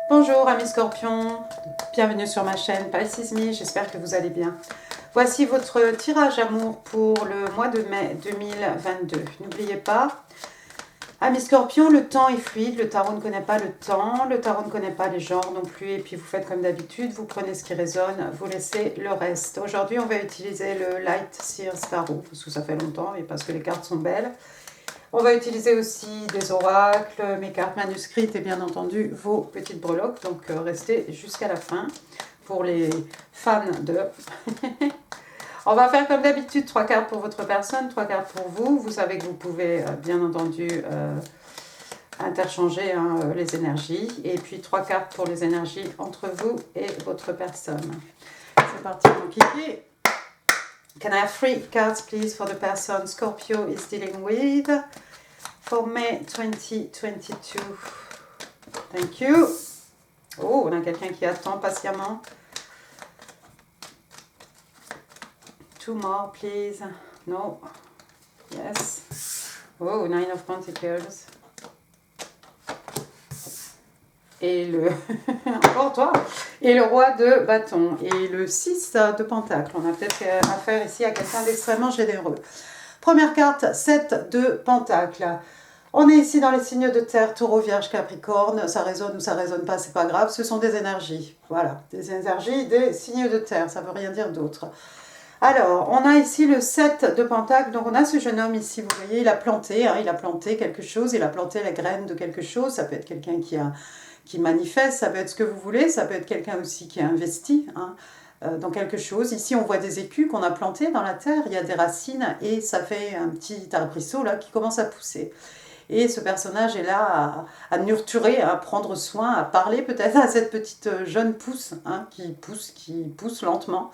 Bonjour amis scorpions, bienvenue sur ma chaîne Palsismi, j'espère que vous allez bien. Voici votre tirage amour pour le mois de mai 2022. N'oubliez pas, amis scorpions, le temps est fluide, le tarot ne connaît pas le temps, le tarot ne connaît pas les genres non plus, et puis vous faites comme d'habitude, vous prenez ce qui résonne, vous laissez le reste. Aujourd'hui on va utiliser le Light Seers Tarot, parce que ça fait longtemps et parce que les cartes sont belles. On va utiliser aussi des oracles, mes cartes manuscrites et bien entendu vos petites breloques. Donc restez jusqu'à la fin pour les fans de... On va faire comme d'habitude 3 cartes pour votre personne, 3 cartes pour vous. Vous savez que vous pouvez bien entendu interchanger les énergies. Et puis 3 cartes pour les énergies entre vous et votre personne. C'est parti mon kiki. Can I have 3 cards please for the person Scorpio is dealing with for May 2022? Thank you. Oh, on a quelqu'un qui attend patiemment. 2 more please. No. Yes. Oh, 9 of Pentacles. Et le... Encore toi. Et le roi de bâton. Et le 6 de pentacle. On a peut-être affaire ici à quelqu'un d'extrêmement généreux. Première carte, 7 de pentacle. On est ici dans les signes de terre, taureau, vierge, capricorne. Ça résonne ou ça résonne pas, c'est pas grave. Ce sont des énergies. Voilà, des énergies des signes de terre. Ça veut rien dire d'autre. Alors, on a ici le 7 de pentacle. Donc, on a ce jeune homme ici, vous voyez, il a planté quelque chose. Il a planté la graine de quelque chose. Ça peut être quelqu'un qui manifeste, ça peut être ce que vous voulez, ça peut être quelqu'un aussi qui a investi dans quelque chose. Ici, on voit des écus qu'on a plantés dans la terre, il y a des racines et ça fait un petit arbrisseau là qui commence à pousser. Et ce personnage est là à nurturer, à prendre soin, à parler peut-être à cette petite jeune pousse qui pousse lentement.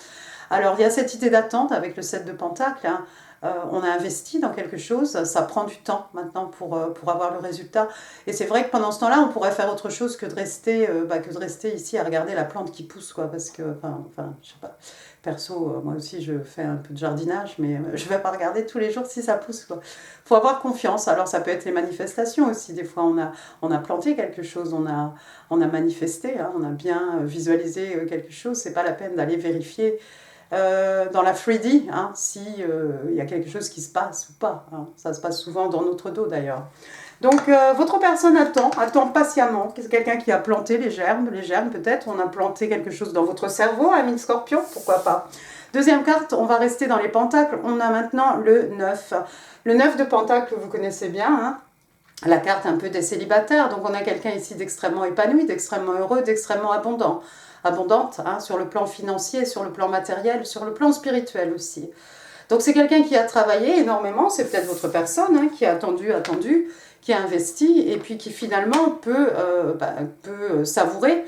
Alors, il y a cette idée d'attente avec le 7 de pentacle. On a investi dans quelque chose, ça prend du temps maintenant pour avoir le résultat. Et c'est vrai que pendant ce temps-là, on pourrait faire autre chose que de rester ici à regarder la plante qui pousse, quoi. Parce que, je sais pas, perso, moi aussi je fais un peu de jardinage, mais je vais pas regarder tous les jours si ça pousse, quoi. Faut avoir confiance. Alors ça peut être les manifestations aussi. Des fois, on a planté quelque chose, on a manifesté, on a bien visualisé quelque chose. C'est pas la peine d'aller vérifier dans la 3D, si y a quelque chose qui se passe ou pas. Ça se passe souvent dans notre dos d'ailleurs. Donc votre personne attend patiemment. C'est quelqu'un qui a planté les germes peut-être. On a planté quelque chose dans votre cerveau, ami scorpion, pourquoi pas. Deuxième carte, on va rester dans les pentacles. On a maintenant le 9. Le 9 de pentacle, vous connaissez bien, la carte un peu des célibataires. Donc on a quelqu'un ici d'extrêmement épanoui, d'extrêmement heureux, d'extrêmement abondante sur le plan financier, sur le plan matériel, sur le plan spirituel aussi. Donc c'est quelqu'un qui a travaillé énormément, c'est peut-être votre personne qui a attendu, qui a investi et puis qui finalement peut savourer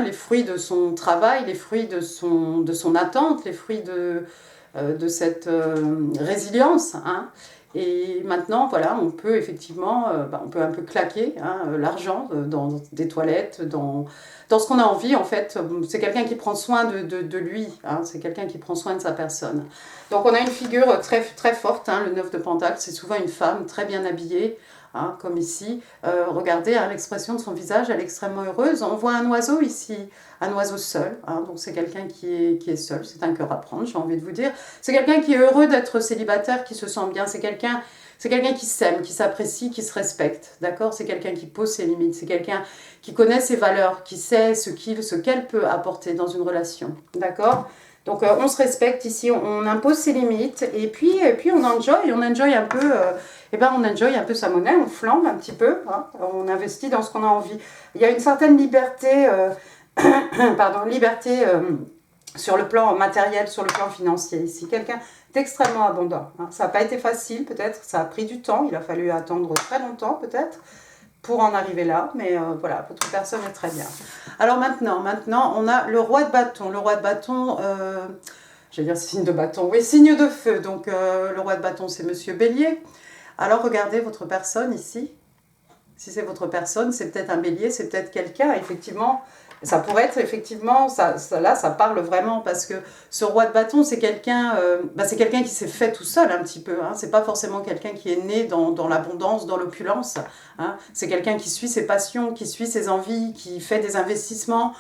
les fruits de son travail, les fruits de son attente, les fruits de cette résilience. Et maintenant, voilà, on peut effectivement, on peut un peu claquer l'argent dans des toilettes, dans ce qu'on a envie, en fait. C'est quelqu'un qui prend soin de lui, c'est quelqu'un qui prend soin de sa personne. Donc on a une figure très, très forte, le 9 de pentacle, c'est souvent une femme très bien habillée, comme ici. Regardez l'expression de son visage, elle est extrêmement heureuse. On voit un oiseau ici, un oiseau seul, donc c'est quelqu'un qui est seul, c'est un cœur à prendre, j'ai envie de vous dire. C'est quelqu'un qui est heureux d'être célibataire, qui se sent bien, c'est quelqu'un qui s'aime, qui s'apprécie, qui se respecte, d'accord? C'est quelqu'un qui pose ses limites, c'est quelqu'un qui connaît ses valeurs, qui sait ce qu'elle peut apporter dans une relation, d'accord? Donc on se respecte ici, on impose ses limites et puis on enjoy un peu, on enjoy un peu sa monnaie, on flambe un petit peu, on investit dans ce qu'on a envie. Il y a une certaine liberté, sur le plan matériel, sur le plan financier ici. Quelqu'un d'extrêmement abondant. Ça n'a pas été facile peut-être, ça a pris du temps, il a fallu attendre très longtemps peut-être pour en arriver là, mais voilà, votre personne est très bien. Alors maintenant, on a le roi de bâton. Le roi de bâton, j'allais dire signe de bâton, oui, signe de feu. Donc le roi de bâton, c'est Monsieur Bélier. Alors regardez votre personne ici. Si c'est votre personne, c'est peut-être un bélier, c'est peut-être quelqu'un, effectivement, Ça pourrait être effectivement, là ça parle vraiment parce que ce roi de bâton c'est quelqu'un c'est quelqu'un qui s'est fait tout seul un petit peu, hein. C'est pas forcément quelqu'un qui est né dans l'abondance, dans l'opulence, hein. C'est quelqu'un qui suit ses passions, qui suit ses envies, qui fait des investissements,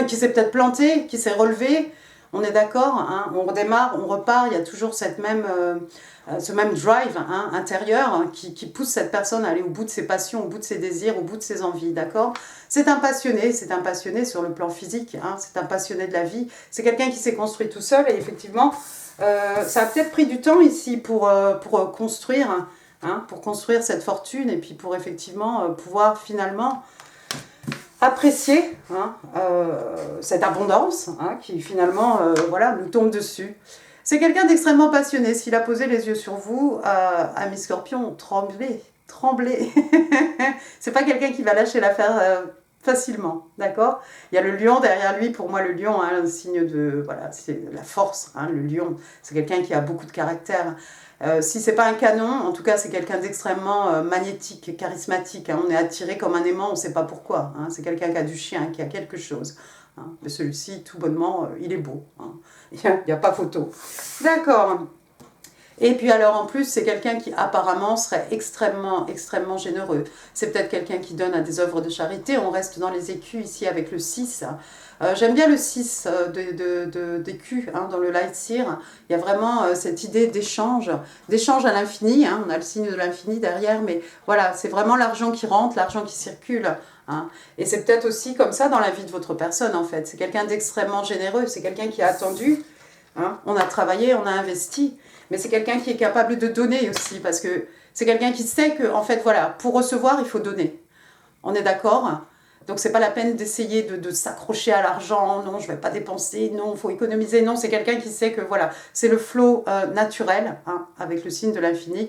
qui s'est peut-être planté, qui s'est relevé, on est d'accord, hein. On redémarre, on repart, il y a toujours ce même drive, hein, intérieur, hein, qui pousse cette personne à aller au bout de ses passions, au bout de ses désirs, au bout de ses envies, d'accord? C'est un passionné sur le plan physique, hein, c'est un passionné de la vie, c'est quelqu'un qui s'est construit tout seul, et effectivement, ça a peut-être pris du temps ici pour construire, hein, pour construire cette fortune, et puis pour effectivement pouvoir finalement apprécier, hein, cette abondance, hein, qui finalement voilà, nous tombe dessus. C'est quelqu'un d'extrêmement passionné. S'il a posé les yeux sur vous, ami Scorpion, tremblez, tremblez. C'est pas quelqu'un qui va lâcher l'affaire facilement, d'accord? Il y a le lion derrière lui. Pour moi, le lion, hein, un signe de, voilà, c'est la force, hein, le lion. C'est quelqu'un qui a beaucoup de caractère. Si c'est pas un canon, en tout cas, c'est quelqu'un d'extrêmement magnétique, charismatique, hein. On est attiré comme un aimant, on ne sait pas pourquoi, hein. C'est quelqu'un qui a du chien, qui a quelque chose, hein. Mais celui-ci, tout bonnement, il est beau, hein. Il n'y a pas photo. D'accord. Et puis alors en plus, c'est quelqu'un qui apparemment serait extrêmement, extrêmement généreux. C'est peut-être quelqu'un qui donne à des œuvres de charité. On reste dans les écus ici avec le 6. J'aime bien le 6 d'écus, hein, dans le Light Seer. Il y a vraiment cette idée d'échange à l'infini, hein. On a le signe de l'infini derrière, mais voilà, c'est vraiment l'argent qui rentre, l'argent qui circule, hein. Et c'est peut-être aussi comme ça dans la vie de votre personne en fait. C'est quelqu'un d'extrêmement généreux, c'est quelqu'un qui a attendu, hein. On a travaillé, on a investi. Mais c'est quelqu'un qui est capable de donner aussi, parce que c'est quelqu'un qui sait que, en fait, voilà, pour recevoir, il faut donner. On est d'accord? Donc, c'est pas la peine d'essayer de s'accrocher à l'argent. Non, je vais pas dépenser. Non, il faut économiser. Non, c'est quelqu'un qui sait que, voilà, c'est le flow naturel, hein, avec le signe de l'infini.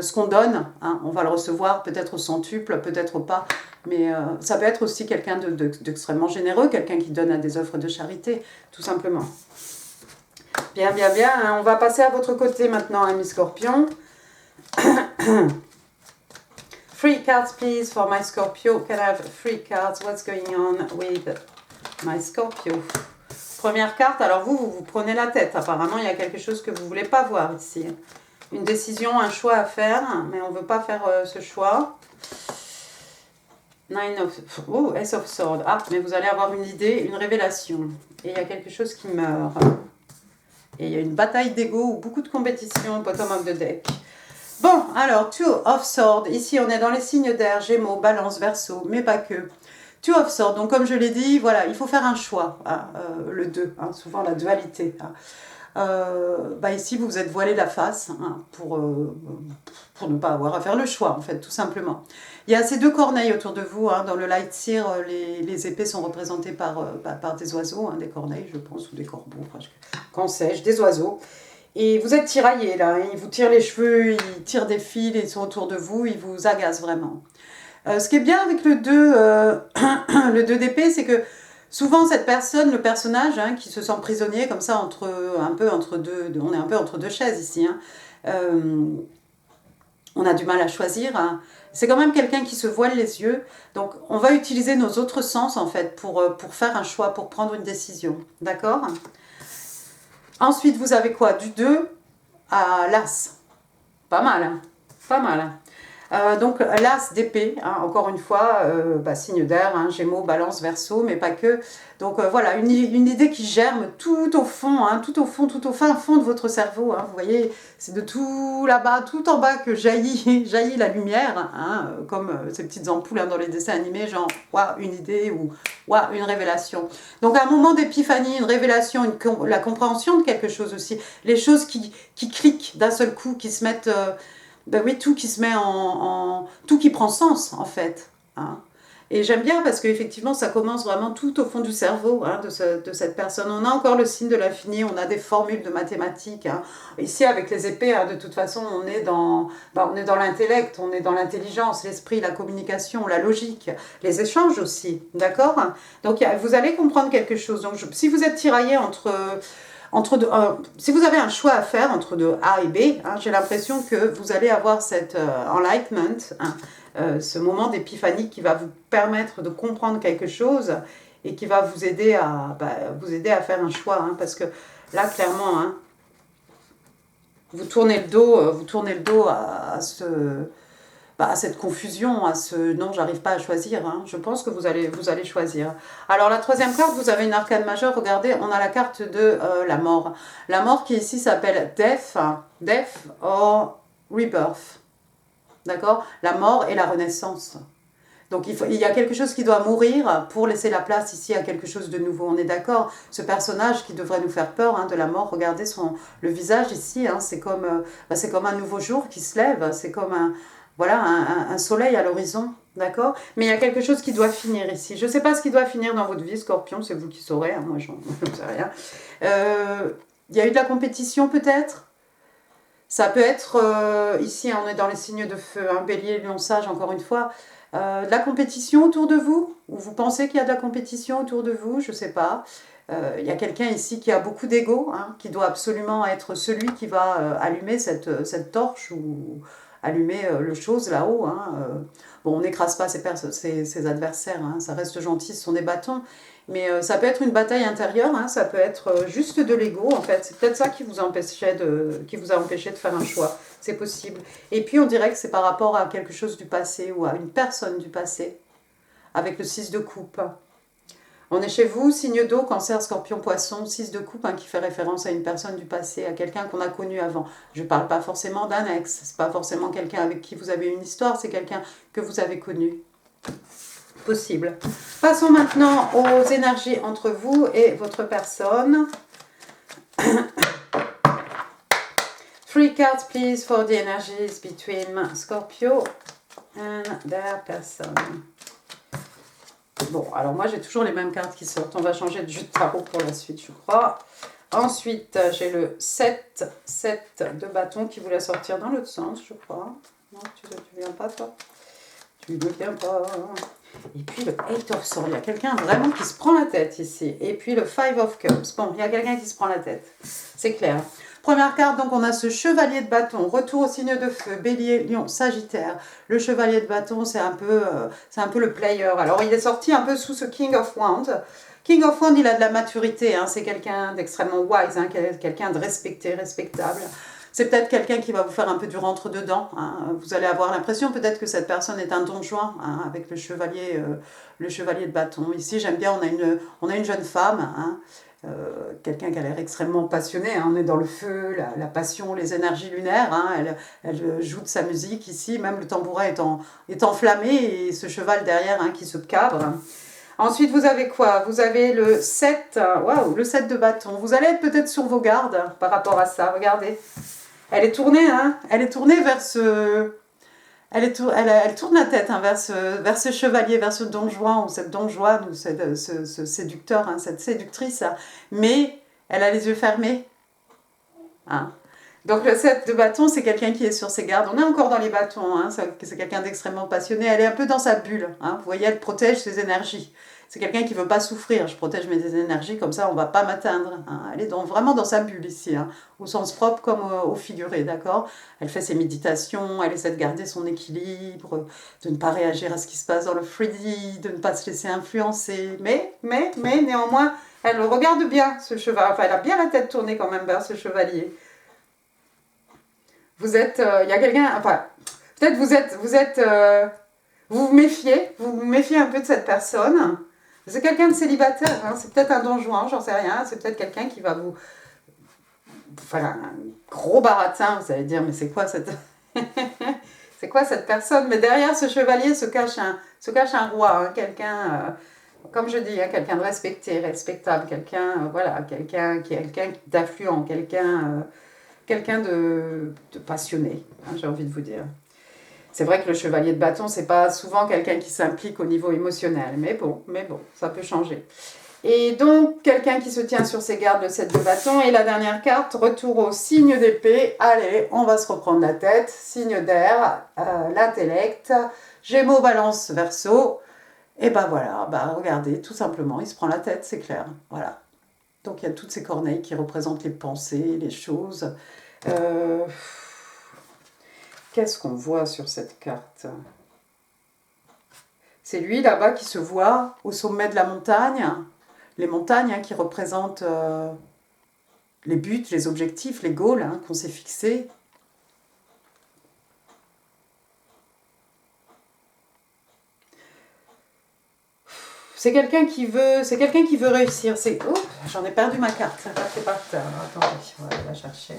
Ce qu'on donne, hein, on va le recevoir peut-être au centuple, peut-être pas. Mais ça peut être aussi quelqu'un d'extrêmement généreux, quelqu'un qui donne à des œuvres de charité, tout simplement. Bien, bien, bien. On va passer à votre côté maintenant, ami Scorpion. Three cards, please, for my Scorpio. Can I have 3 cards? What's going on with my Scorpio? Première carte, alors vous prenez la tête. Apparemment, il y a quelque chose que vous ne voulez pas voir ici. Une décision, un choix à faire, mais on ne veut pas faire ce choix. S of Swords. Ah, mais vous allez avoir une idée, une révélation. Et il y a quelque chose qui meurt. Et il y a une bataille d'ego ou beaucoup de compétition, bottom of the deck. Bon, alors, Two of Swords. Ici, on est dans les signes d'air, Gémeaux, Balance, Verseau, mais pas que. Two of Swords. Donc, comme je l'ai dit, voilà, il faut faire un choix. Hein, le 2, hein, souvent la dualité. Hein. Ici, vous vous êtes voilé la face, hein, pour ne pas avoir à faire le choix, en fait, tout simplement. Il y a ces 2 corneilles autour de vous, hein. Dans le Light Seer, les épées sont représentées par des oiseaux, hein, des corneilles, je pense, ou des corbeaux, enfin, qu'en sais-je, des oiseaux. Et vous êtes tiraillés, là, hein. Ils vous tirent les cheveux, ils tirent des fils, ils sont autour de vous, ils vous agacent vraiment. Ce qui est bien avec le 2, le 2 d'épée, c'est que souvent cette personne, le personnage, hein, qui se sent prisonnier comme ça, on est un peu entre deux chaises ici, hein. On a du mal à choisir, hein. C'est quand même quelqu'un qui se voile les yeux. Donc, on va utiliser nos autres sens, en fait, pour faire un choix, pour prendre une décision. D'accord? Ensuite, vous avez quoi? Du 2 à l'As. Pas mal, hein? Pas mal, hein? Donc, l'As d'épée, hein, encore une fois, signe d'air, hein, Gémeaux, Balance, Verseau, mais pas que. Donc, voilà, une idée qui germe tout au fond, hein, tout au fin fond de votre cerveau. Hein, vous voyez, c'est de tout là-bas, tout en bas que jaillit la lumière, hein, comme ces petites ampoules, hein, dans les dessins animés, genre, waouh, une idée ou waouh, une révélation. Donc, un moment d'épiphanie, une révélation, la compréhension de quelque chose aussi. Les choses qui cliquent d'un seul coup, qui se mettent... oui, tout qui se met tout qui prend sens, en fait. Hein. Et j'aime bien parce qu'effectivement, ça commence vraiment tout au fond du cerveau, hein, de cette personne. On a encore le signe de l'infini, on a des formules de mathématiques. Hein. Ici, avec les épées, hein, de toute façon, on est dans l'intellect, on est dans l'intelligence, l'esprit, la communication, la logique, les échanges aussi. D'accord? Donc, vous allez comprendre quelque chose. Donc, si vous êtes tiraillé si vous avez un choix à faire entre de A et B, hein, j'ai l'impression que vous allez avoir cet enlightenment, hein, ce moment d'épiphanie qui va vous permettre de comprendre quelque chose et qui va vous aider à faire un choix, hein, parce que là, clairement, hein, vous tournez le dos à cette confusion, à ce non, j'arrive pas à choisir. Hein. Je pense que vous allez choisir. Alors la troisième carte, vous avez une arcane majeure. Regardez, on a la carte de la mort. La mort qui ici s'appelle Death, Death or Rebirth. D'accord? La mort et la renaissance. Donc il y a quelque chose qui doit mourir pour laisser la place ici à quelque chose de nouveau. On est d'accord? Ce personnage qui devrait nous faire peur, hein, de la mort, regardez le visage ici, hein, c'est comme un nouveau jour qui se lève, c'est comme un soleil à l'horizon, d'accord? Mais il y a quelque chose qui doit finir ici. Je ne sais pas ce qui doit finir dans votre vie, Scorpion, c'est vous qui saurez, hein, moi je ne sais rien. Il y a eu de la compétition peut-être? Ça peut être, ici on est dans les signes de feu, hein, Bélier, Lion, Sage, encore une fois, de la compétition autour de vous? Ou vous pensez qu'il y a de la compétition autour de vous? Je ne sais pas. Il y a quelqu'un ici qui a beaucoup d'ego, hein, qui doit absolument être celui qui va allumer cette torche ou allumer le chose là-haut. Hein. Bon, on n'écrase pas ses adversaires, hein, ça reste gentil, ce sont des bâtons. Mais ça peut être une bataille intérieure, hein, ça peut être juste de l'ego en fait. C'est peut-être ça qui vous a empêché de faire un choix. C'est possible. Et puis on dirait que c'est par rapport à quelque chose du passé ou à une personne du passé, avec le 6 de coupe. On est chez vous, signe d'eau, cancer, scorpion, poisson, 6 de coupe, hein, qui fait référence à une personne du passé, à quelqu'un qu'on a connu avant. Je ne parle pas forcément d'un ex, c'est pas forcément quelqu'un avec qui vous avez une histoire, c'est quelqu'un que vous avez connu. Possible. Passons maintenant aux énergies entre vous et votre personne. 3 cards, please, for the energies between Scorpio and their person. Bon, alors moi j'ai toujours les mêmes cartes qui sortent. On va changer de jeu de tarot pour la suite, je crois. Ensuite, j'ai le 7 de bâton qui voulait sortir dans l'autre sens, je crois. Non, tu ne viens pas, toi? Tu ne viens pas. Et puis le 8 of Swords, il y a quelqu'un vraiment qui se prend la tête ici. Et puis le 5 of Cups, bon, il y a quelqu'un qui se prend la tête, c'est clair. Première carte, donc on a ce chevalier de bâton, retour au signe de feu, bélier, lion, sagittaire. Le chevalier de bâton, c'est un peu le player. Alors il est sorti un peu sous ce King of Wands. King of Wands, il a de la maturité, hein, c'est quelqu'un d'extrêmement wise, hein, quelqu'un de respecté, respectable. C'est peut-être quelqu'un qui va vous faire un peu du rentre-dedans. Hein. Vous allez avoir l'impression peut-être que cette personne est un don Juan, hein, avec le chevalier de bâton. Ici, j'aime bien, on a une jeune femme, hein, quelqu'un qui a l'air extrêmement passionné. Hein. On est dans le feu, la passion, les énergies lunaires. Hein. Elle joue de sa musique ici, même le tambourin est enflammé et ce cheval derrière, hein, qui se cabre. Ensuite, vous avez quoi? Vous avez le 7, waouh, le 7 de bâton. Vous allez être peut-être sur vos gardes par rapport à ça, regardez. Elle est tournée, hein, elle est tournée vers ce... Elle tourne la tête, hein, vers ce chevalier, vers ce don Juan, ou cette don Juan, ou ce séducteur, hein, cette séductrice. Hein. Mais elle a les yeux fermés. Hein. Donc le 7 de bâton, c'est quelqu'un qui est sur ses gardes. On est encore dans les bâtons, hein, c'est quelqu'un d'extrêmement passionné. Elle est un peu dans sa bulle. Hein. Vous voyez, elle protège ses énergies. C'est quelqu'un qui ne veut pas souffrir. Je protège mes énergies, comme ça on ne va pas m'atteindre. Hein. Elle est vraiment dans sa bulle ici, hein, au sens propre comme au figuré, d'accord? Elle fait ses méditations, elle essaie de garder son équilibre, de ne pas réagir à ce qui se passe dans le 3D, de ne pas se laisser influencer. Mais néanmoins, elle regarde bien ce cheval. Enfin, elle a bien la tête tournée quand même vers ce chevalier. Vous êtes, il y a quelqu'un, enfin, peut-être vous vous méfiez un peu de cette personne. C'est quelqu'un de célibataire, hein, c'est peut-être un don Juan, j'en sais rien, c'est peut-être quelqu'un qui va vous faire un gros baratin, vous allez dire, mais c'est quoi cette... c'est quoi cette personne? Mais derrière ce chevalier se cache un roi, hein, quelqu'un, comme je dis, hein, quelqu'un de respecté, respectable, quelqu'un, voilà, quelqu'un d'affluent, quelqu'un de passionné, hein, j'ai envie de vous dire. C'est vrai que le chevalier de bâton, c'est pas souvent quelqu'un qui s'implique au niveau émotionnel, mais bon, ça peut changer. Et donc, quelqu'un qui se tient sur ses gardes, le 7 de bâton. Et la dernière carte, retour au signe d'épée. Allez, on va se reprendre la tête. Signe d'air, l'intellect, Gémeaux, Balance, Verseau. Et ben voilà, regardez, tout simplement, il se prend la tête, c'est clair. Voilà. Donc il y a toutes ces corneilles qui représentent les pensées, les choses. Qu'est-ce qu'on voit sur cette carte? C'est lui là-bas qui se voit au sommet de la montagne. Les montagnes hein, qui représentent les buts, les objectifs, les goals hein, qu'on s'est fixés. C'est quelqu'un qui veut réussir. Oh, j'en ai perdu ma carte. Ça va par terre. Attendez, on va la chercher.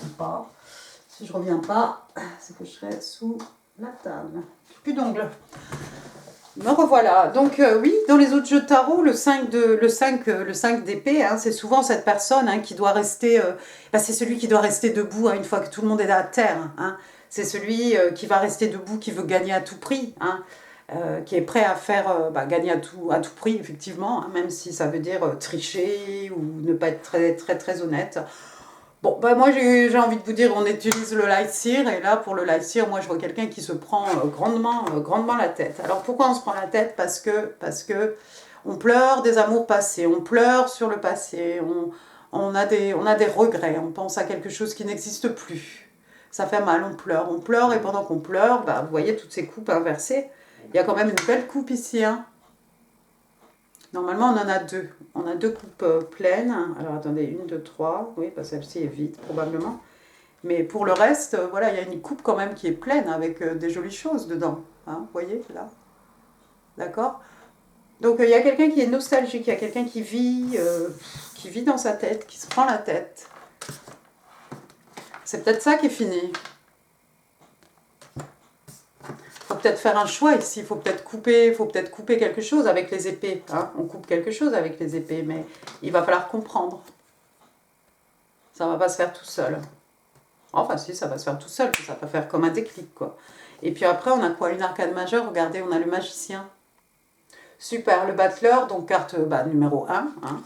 Ou pas. Si je reviens pas, c'est que je serai sous la table. Plus d'ongles. Me revoilà. Donc oui, dans les autres jeux de tarot, le 5 d'épée, hein, c'est souvent cette personne hein, qui doit rester... c'est celui qui doit rester debout hein, une fois que tout le monde est à terre. Hein. C'est celui qui va rester debout, qui veut gagner à tout prix. Hein. Qui est prêt à faire gagner à tout prix, effectivement, hein, même si ça veut dire tricher ou ne pas être très, très, très honnête. Bon, moi j'ai envie de vous dire, on utilise le light seer, et là pour le light seer, moi je vois quelqu'un qui se prend grandement la tête. Alors pourquoi on se prend la tête? Parce que on pleure des amours passés, on pleure sur le passé, on a des regrets, on pense à quelque chose qui n'existe plus. Ça fait mal, on pleure, et pendant qu'on pleure, vous voyez toutes ces coupes inversées. Il y a quand même une belle coupe ici. Hein. Normalement, on en a deux. On a deux coupes pleines. Alors, attendez, 1, 2, 3. Oui, celle-ci est vide, probablement. Mais pour le reste, voilà, il y a une coupe quand même qui est pleine avec des jolies choses dedans. Hein, vous voyez, là. D'accord? Donc, il y a quelqu'un qui est nostalgique. Il y a quelqu'un qui vit dans sa tête, qui se prend la tête. C'est peut-être ça qui est fini. Il faut peut-être faire un choix ici, il faut peut-être couper quelque chose avec les épées. Hein. On coupe quelque chose avec les épées, mais il va falloir comprendre. Ça ne va pas se faire tout seul. Enfin si, ça va se faire tout seul, ça va faire comme un déclic, quoi. Et puis après, on a quoi? Une arcane majeure, regardez, on a le magicien. Super, le battleur, donc carte numéro 1. Hein.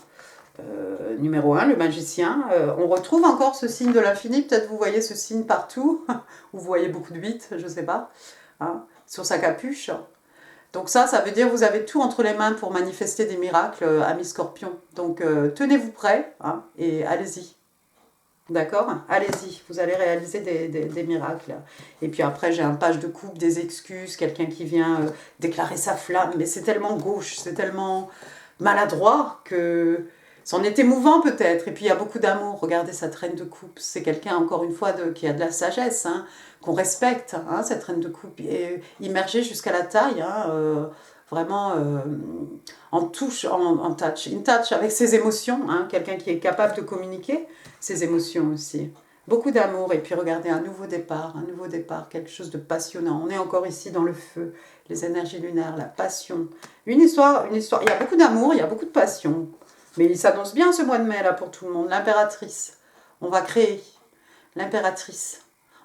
Numéro 1, le magicien. On retrouve encore ce signe de l'infini, peut-être vous voyez ce signe partout, ou vous voyez beaucoup de 8, je ne sais pas. Hein, sur sa capuche. Donc ça veut dire que vous avez tout entre les mains pour manifester des miracles, amis scorpions. Donc tenez-vous prêts hein, et allez-y. D'accord? Allez-y, vous allez réaliser des miracles. Et puis après, j'ai un page de coupe, des excuses, quelqu'un qui vient déclarer sa flamme, mais c'est tellement gauche, c'est tellement maladroit que... C'en est émouvant peut-être, et puis il y a beaucoup d'amour. Regardez sa traîne de coupe, c'est quelqu'un encore une fois qui a de la sagesse, hein, qu'on respecte, hein, cette traîne de coupe, et immergée jusqu'à la taille, hein, vraiment en touch, en touch, in touch avec ses émotions, hein, quelqu'un qui est capable de communiquer ses émotions aussi. Beaucoup d'amour, et puis regardez, un nouveau départ, quelque chose de passionnant. On est encore ici dans le feu, les énergies lunaires, la passion. Une histoire, il y a beaucoup d'amour, il y a beaucoup de passion. Mais il s'annonce bien ce mois de mai là pour tout le monde. L'impératrice, on va créer. L'impératrice,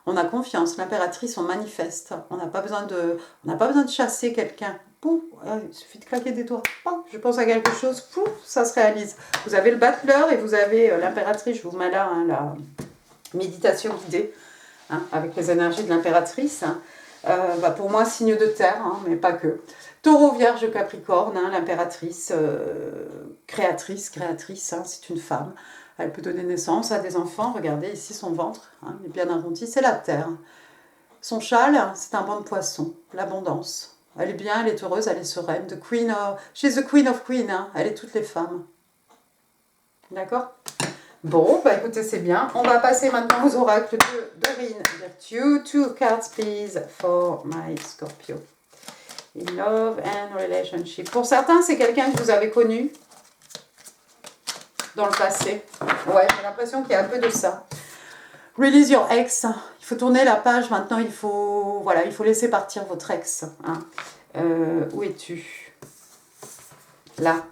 on a confiance. L'impératrice, on manifeste. On n'a pas besoin de chasser quelqu'un. Pouf, il suffit de claquer des doigts. Pouf, je pense à quelque chose, pouf, ça se réalise. Vous avez le battleur et vous avez l'impératrice. Je vous mets là hein, la méditation guidée hein, avec les énergies de l'impératrice. Pour moi, signe de terre, hein, mais pas que. Taureau, Vierge, Capricorne, hein, l'impératrice, créatrice, hein, c'est une femme. Elle peut donner naissance à des enfants. Regardez ici son ventre, hein, il est bien arrondi, c'est la terre. Son châle, c'est un banc de poisson, l'abondance. Elle est bien, elle est heureuse, elle est sereine. She's the queen of queen, hein, elle est toutes les femmes. D'accord? Bon, écoutez, c'est bien. On va passer maintenant aux oracles de Dorine Virtue. 2 cards, please, for my Scorpio. In love and relationship. Pour certains, c'est quelqu'un que vous avez connu dans le passé. Ouais, j'ai l'impression qu'il y a un peu de ça. Release your ex. Il faut tourner la page maintenant. Il faut laisser partir votre ex. Hein. Où es-tu? Là.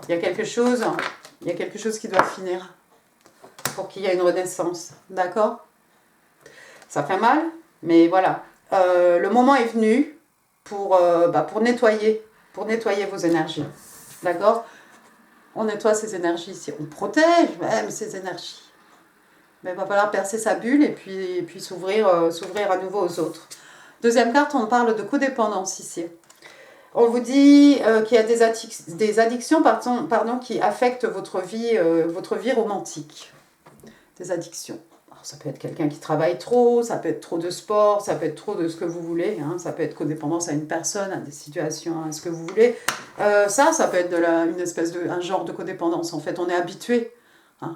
Il y a quelque chose qui doit finir pour qu'il y ait une renaissance. D'accord? Ça fait mal, mais voilà. Le moment est venu pour nettoyer vos énergies. D'accord? On nettoie ces énergies ici. On protège même ces énergies. Mais il va falloir percer sa bulle et puis s'ouvrir à nouveau aux autres. Deuxième carte, on parle de codépendance ici. On vous dit qu'il y a des addictions qui affectent votre vie romantique. Des addictions. Alors, ça peut être quelqu'un qui travaille trop, ça peut être trop de sport, ça peut être trop de ce que vous voulez, hein, ça peut être codépendance à une personne, à des situations, à ce que vous voulez. Ça peut être une espèce un genre de codépendance. En fait, on est habitué, hein,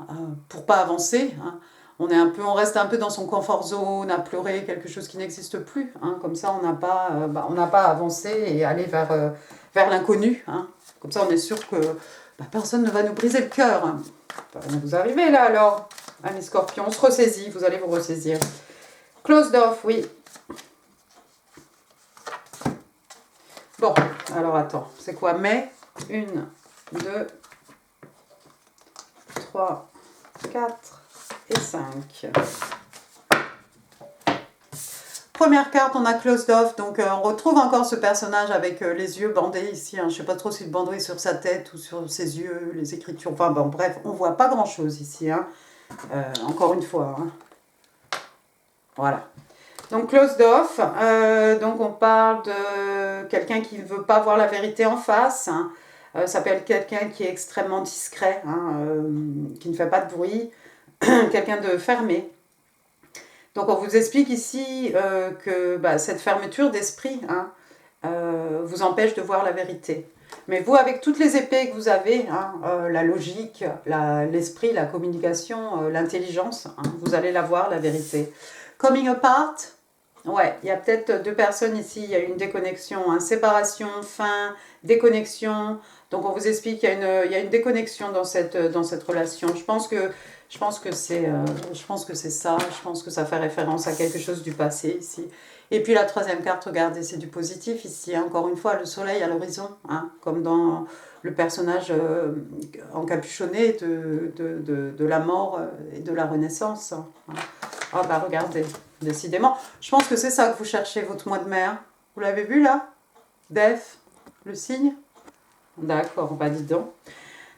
pour pas avancer, hein. On reste un peu dans son comfort zone, à pleurer quelque chose qui n'existe plus, hein. Comme ça, on n'a pas avancé et aller vers l'inconnu, hein. Comme ça, on est sûr que personne ne va nous briser le cœur, hein. Vous arrivez là alors, ami Scorpion, on se ressaisit, vous allez vous ressaisir. Closed off, oui. Bon, alors attends, c'est quoi? Mais 1, 2, 3, 4 et 5. Première carte, on a closed off, donc on retrouve encore ce personnage avec les yeux bandés ici, hein. Je ne sais pas trop si le bandeau est sur sa tête ou sur ses yeux, les écritures, enfin bon bref, on voit pas grand chose ici, hein. Encore une fois, hein. Voilà. Donc closed off, donc on parle de quelqu'un qui ne veut pas voir la vérité en face, hein. Ça peut être quelqu'un qui est extrêmement discret, hein, qui ne fait pas de bruit, quelqu'un de fermé. Donc on vous explique ici que cette fermeture d'esprit, hein, vous empêche de voir la vérité. Mais vous, avec toutes les épées que vous avez, hein, la logique, l'esprit, la communication, l'intelligence, hein, vous allez la voir, la vérité. Coming apart, ouais, il y a peut-être 2 personnes ici, il y a une déconnexion, hein, séparation, fin, déconnexion. Donc on vous explique qu'il y a une déconnexion dans cette relation. Je pense que c'est ça, je pense que ça fait référence à quelque chose du passé ici. Et puis la 3e carte, regardez, c'est du positif ici, hein. Encore une fois, le soleil à l'horizon, hein, comme dans le personnage encapuchonné de la mort et de la renaissance, hein. Ah regardez, décidément. Je pense que c'est ça que vous cherchez, votre mois de mai, hein. Vous l'avez vu là? Death, le signe. D'accord, dis donc.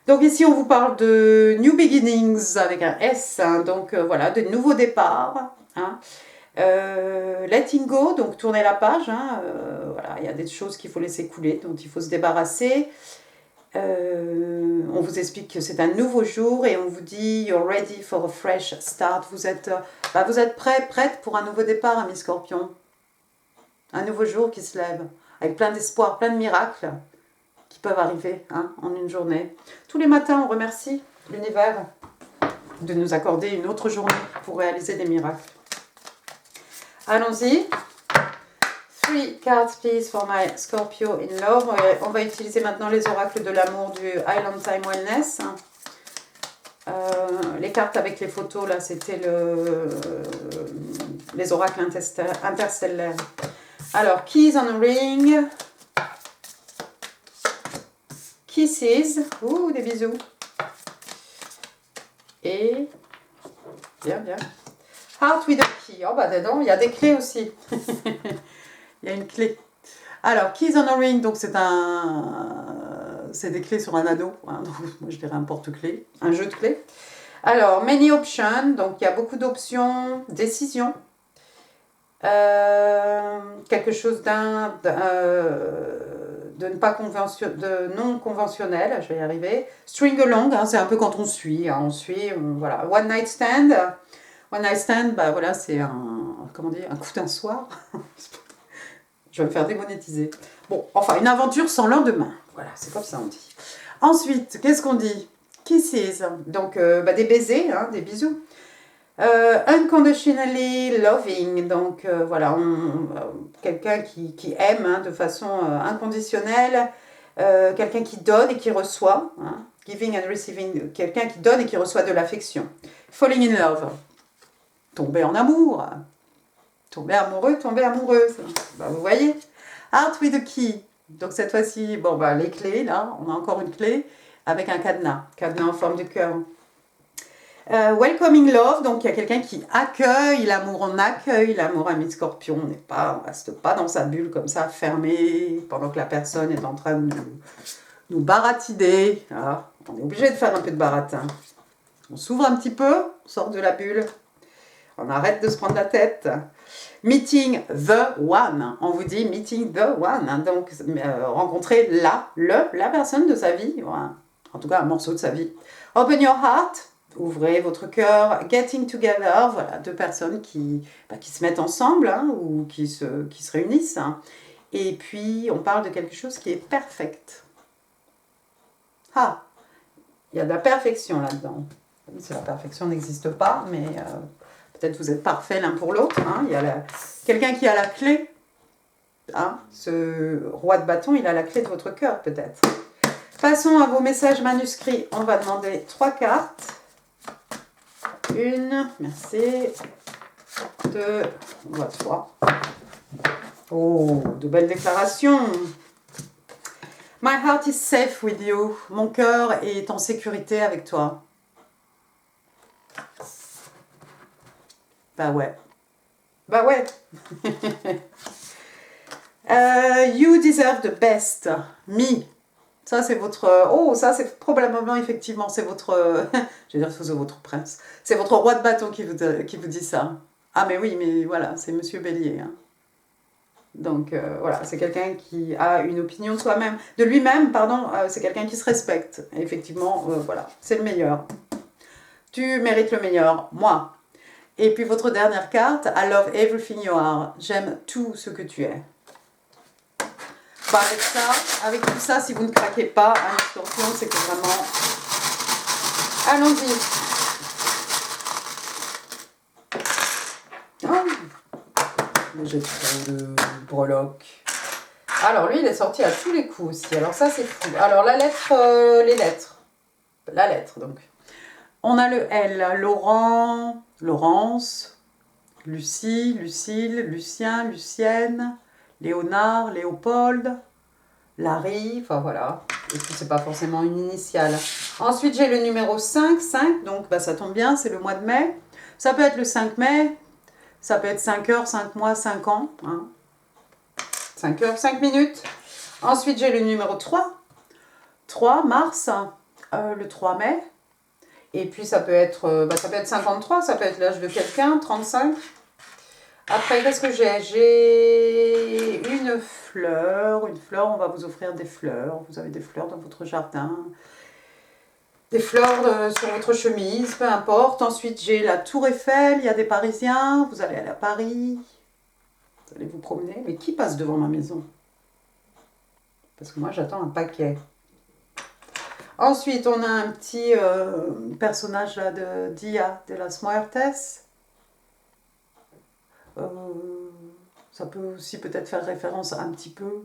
Donc ici, on vous parle de New Beginnings avec un S, hein, donc voilà, de nouveaux départs, hein. Letting go, donc tourner la page, hein, voilà, il y a des choses qu'il faut laisser couler, dont il faut se débarrasser. On vous explique que c'est un nouveau jour et on vous dit you're ready for a fresh start. Vous êtes prête pour un nouveau départ, ami Scorpion. Un nouveau jour qui se lève, avec plein d'espoir, plein de miracles qui peuvent arriver, hein, en une journée. Tous les matins, on remercie l'univers de nous accorder une autre journée pour réaliser des miracles. Allons-y. 3 cards, please, for my Scorpio in love. On va utiliser maintenant les oracles de l'amour du Island Time Wellness. Les cartes avec les photos, là, c'était les oracles interstellaires. Alors, Keys on a Ring. Kisses. Ouh, des bisous. Et... Bien. Heart with a key. Oh, dedans, il y a des clés aussi. Il y a une clé. Alors, Keys on a Ring, donc c'est des clés sur un anneau, hein, donc moi je dirais un porte-clés, un jeu de clés. Alors, many options, donc il y a beaucoup d'options, décision, quelque chose de non conventionnel, je vais y arriver. String along, hein, c'est un peu quand on suit, hein, voilà. One night stand, voilà, c'est un coup d'un soir. Je vais me faire démonétiser. Bon, enfin, une aventure sans lendemain. Voilà, c'est comme ça on dit. Ensuite, qu'est-ce qu'on dit? Kisses, donc des baisers, hein, des bisous. Unconditionally loving, donc voilà, quelqu'un qui aime, hein, de façon inconditionnelle, quelqu'un qui donne et qui reçoit, hein, giving and receiving, quelqu'un qui donne et qui reçoit de l'affection. Falling in love, tomber en amour. Tomber amoureux, tomber amoureuse. Vous voyez. Heart with a key. Donc cette fois-ci, les clés, là, on a encore une clé avec un cadenas en forme de cœur. Welcoming love, donc il y a quelqu'un qui accueille l'amour, on accueille l'amour, ami Scorpion. On ne reste pas dans sa bulle comme ça, fermée, pendant que la personne est en train de nous baratiner. Ah, on est obligé de faire un peu de baratin. On s'ouvre un petit peu, on sort de la bulle. On arrête de se prendre la tête. Meeting the one. On vous dit meeting the one. Donc, rencontrer la personne de sa vie. En tout cas, un morceau de sa vie. Open your heart. Ouvrez votre cœur. Getting together, voilà, deux personnes qui se mettent ensemble hein, ou qui se réunissent. Hein. Et puis, on parle de quelque chose qui est perfect. Ah, il y a de la perfection là-dedans. Si la perfection n'existe pas, mais peut-être vous êtes parfaits l'un pour l'autre. Hein. Il y a quelqu'un qui a la clé. Hein. Ce roi de bâton, il a la clé de votre cœur, peut-être. Passons à vos messages manuscrits. On va demander 3 cartes. Une, merci. 2, on va 3. Oh, de belles déclarations. My heart is safe with you. Mon cœur est en sécurité avec toi. Bah ouais. Bah ouais. You deserve the best. Me. Ça, c'est votre... Oh, ça, c'est probablement, effectivement, c'est votre... je vais dire, c'est votre prince. C'est votre roi de bâton qui vous dit ça. Ah, mais oui, mais voilà, c'est Monsieur Bélier. Hein. Donc, voilà, c'est quelqu'un qui a une opinion de soi-même. De lui-même, pardon, c'est quelqu'un qui se respecte. Et effectivement, voilà, c'est le meilleur. Tu mérites le meilleur, moi. Et puis, votre dernière carte, I love everything you are. J'aime tout ce que tu es. Bah avec tout ça, si vous ne craquez pas à un scorpion, c'est que vraiment... Allons-y. Oh. J'ai trop de breloques. Alors, lui, il est sorti à tous les coups aussi. Alors, ça, c'est fou. Alors, la lettre, les lettres. La lettre, donc. On a le L. Laurent, Laurence, Lucie, Lucille, Lucien, Lucienne, Léonard, Léopold, Larry, enfin voilà. Et puis c'est pas forcément une initiale. Ensuite j'ai le numéro 5, donc bah, ça tombe bien, c'est le mois de mai. Ça peut être le 5 mai, ça peut être 5 heures, 5 mois, 5 ans. Hein. 5 heures, 5 minutes. Ensuite j'ai le numéro 3 mars, le 3 mai. Et puis ça peut être 53, ça peut être l'âge de quelqu'un, 35. Après, qu'est-ce que j'ai? J'ai une fleur, on va vous offrir des fleurs. Vous avez des fleurs dans votre jardin, des fleurs sur votre chemise, peu importe. Ensuite, j'ai la Tour Eiffel, il y a des Parisiens, vous allez aller à Paris, vous allez vous promener. Mais qui passe devant ma maison? Parce que moi, j'attends un paquet. Ensuite, on a un petit personnage là de Dia de las Muertes. Ça peut aussi peut-être faire référence un petit peu,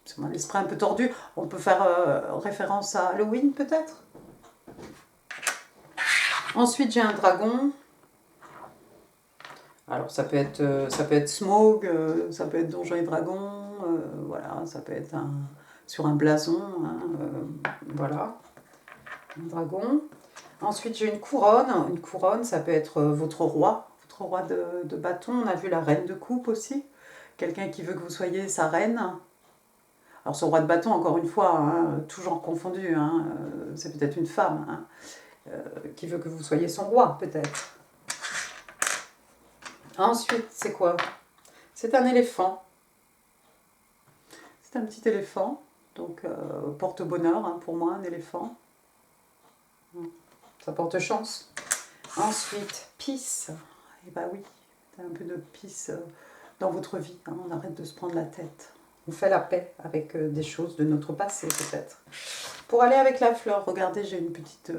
c'est mon esprit un peu tordu, on peut faire référence à Halloween peut-être. Ensuite j'ai un dragon. Alors ça peut être Smaug, ça peut être Donjons et Dragons, voilà, ça peut être sur un blason, hein, voilà, un dragon. Ensuite j'ai une couronne, ça peut être votre roi de bâton. On a vu la reine de coupe aussi, quelqu'un qui veut que vous soyez sa reine. Alors ce roi de bâton, encore une fois, hein, tout genre confondu, hein, c'est peut-être une femme hein, qui veut que vous soyez son roi, peut-être. Ensuite, c'est quoi? C'est un éléphant. C'est un petit éléphant, donc porte-bonheur hein, pour moi, un éléphant. Ça porte chance. Ensuite, peace. Et bah oui, un peu de peace dans votre vie. Hein, on arrête de se prendre la tête. On fait la paix avec des choses de notre passé peut-être. Pour aller avec la fleur, regardez, j'ai une petite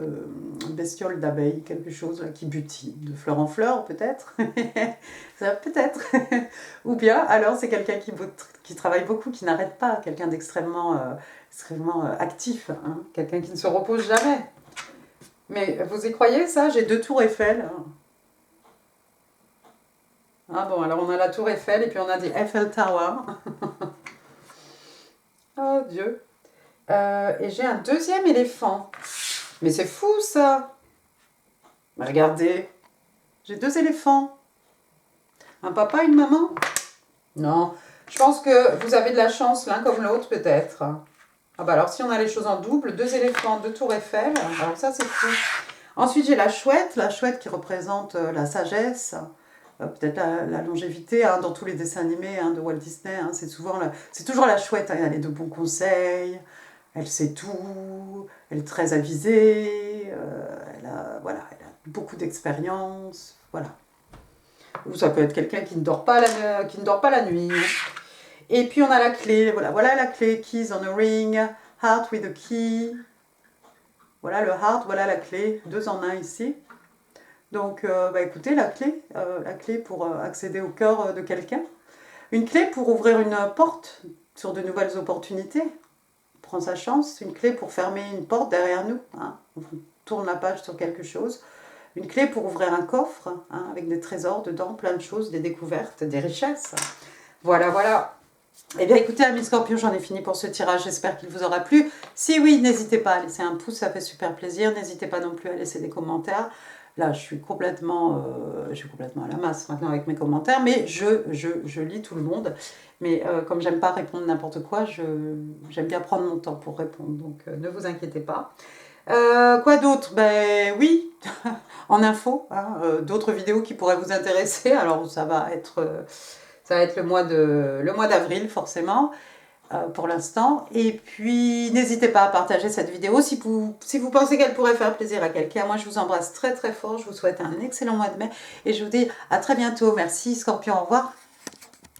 bestiole d'abeille, quelque chose là, qui butine, de fleur en fleur peut-être. Ça peut-être. Ou bien alors c'est quelqu'un qui travaille beaucoup, qui n'arrête pas, quelqu'un d'extrêmement actif, hein, quelqu'un qui ne se repose jamais. Mais vous y croyez ça? J'ai 2 tours Eiffel. Ah bon, alors on a la tour Eiffel et puis on a des Eiffel Tower. Oh Dieu. Et j'ai un deuxième éléphant. Mais c'est fou ça. Mais regardez. J'ai 2 éléphants. Un papa et une maman. Non. Je pense que vous avez de la chance l'un comme l'autre peut-être. Ah bah alors si on a les choses en double, 2 éléphants, 2 tours Eiffel. Alors ça c'est fou. Ensuite j'ai la chouette qui représente la sagesse. Peut-être la longévité hein, dans tous les dessins animés hein, de Walt Disney, hein, c'est toujours la chouette, hein, elle a de bons conseils, elle sait tout, elle est très avisée, voilà, elle a beaucoup d'expérience, voilà. Ou ça peut être quelqu'un qui ne dort pas qui ne dort pas la nuit. Et puis on a la clé, voilà la clé, keys on a ring, heart with a key. Voilà le heart, voilà la clé, 2 en 1 ici. Donc écoutez, la clé pour accéder au cœur de quelqu'un. Une clé pour ouvrir une porte sur de nouvelles opportunités. On prend sa chance. Une clé pour fermer une porte derrière nous. Hein. On tourne la page sur quelque chose. Une clé pour ouvrir un coffre hein, avec des trésors dedans, plein de choses, des découvertes, des richesses. Voilà, voilà. Eh bien écoutez, amis Scorpions, j'en ai fini pour ce tirage. J'espère qu'il vous aura plu. Si oui, n'hésitez pas à laisser un pouce, ça fait super plaisir. N'hésitez pas non plus à laisser des commentaires. Là, je suis complètement à la masse maintenant avec mes commentaires, mais je lis tout le monde. Mais comme j'aime pas répondre n'importe quoi, j'aime bien prendre mon temps pour répondre. Donc ne vous inquiétez pas. Quoi d'autre? Ben oui, en info, hein, d'autres vidéos qui pourraient vous intéresser. Alors ça va être le mois d'avril forcément. Pour l'instant. Et puis, n'hésitez pas à partager cette vidéo si vous pensez qu'elle pourrait faire plaisir à quelqu'un. Moi, je vous embrasse très très fort. Je vous souhaite un excellent mois de mai. Et je vous dis à très bientôt. Merci Scorpion, au revoir.